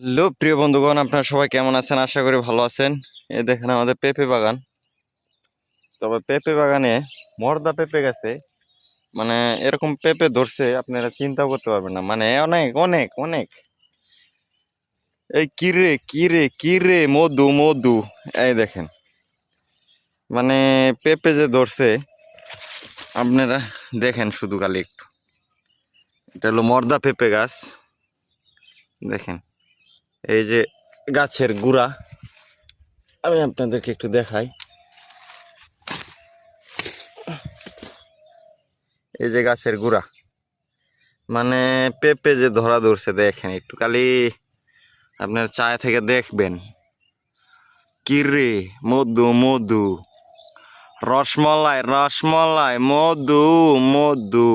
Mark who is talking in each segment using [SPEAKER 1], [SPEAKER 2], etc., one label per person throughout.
[SPEAKER 1] Hello প্রিয় বন্ধুগণ, আপনারা সবাই কেমন আছেন? আশা করি ভালো আছেন। এই দেখেন আমাদের পেঁপে বাগান। তবে পেঁপে বাগানে মর্দা পেঁপে গেছে, মানে এরকম পেঁপে ধরছে আপনারা চিন্তাও করতে পারবেন না। মানে অনেক অনেক অনেক। এই কিরে কিরে কিরে মধু মধু, এই দেখেন মানে পেঁপে যে ধরছে আপনারা দেখেন শুধু খালি একটু। এটা হলো মর্দা পেঁপে গাছ। দেখেন এই যে গাছের গুড়া, আমি আপনাদেরকে একটু দেখাই। এই যে গাছের গুড়া, মানে পেঁপে যে ধরা ধরছে দেখেন একটু খালি আপনার চায় থেকে দেখবেন। কিরে মধু মধু, রসমলাই রসমলাই, মধু মধু,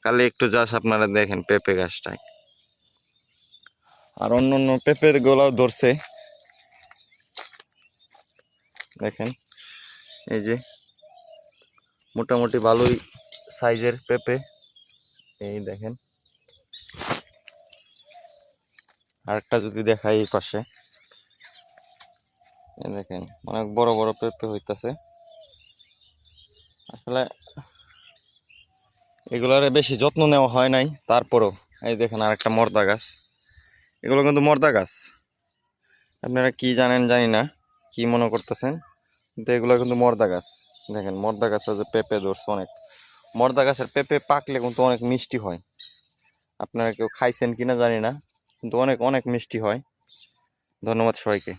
[SPEAKER 1] খালি একটু জাস্ট আপনারা দেখেন পেঁপে গাছটায়। আর অন্য অন্য পেঁপে গোলাও ধরছে দেখেন। এই যে মোটামুটি ভালোই সাইজের পেঁপে, এই দেখেন। আরেকটা যদি দেখাই এই পাশে, এই দেখেন অনেক বড় বড় পেঁপে হইতাছে। আসলে এগুলার বেশি যত্ন নেওয়া হয় নাই, তারপরও এই দেখেন আরেকটা মর্দা গাছ। এগুলো কিন্তু মর্দা গাছ, আপনারা কি জানেন জানি না, কি মনে করতেছেন, কিন্তু এগুলো কিন্তু মর্দা গাছ। দেখেন মর্দা গাছে যে পেঁপে ধরছে অনেক। মর্দা গাছের পেঁপে পাকলে কিন্তু অনেক মিষ্টি হয়। আপনারা কেউ খাইছেন কিনা জানি না, কিন্তু অনেক অনেক মিষ্টি হয়। ধন্যবাদ সবাইকে।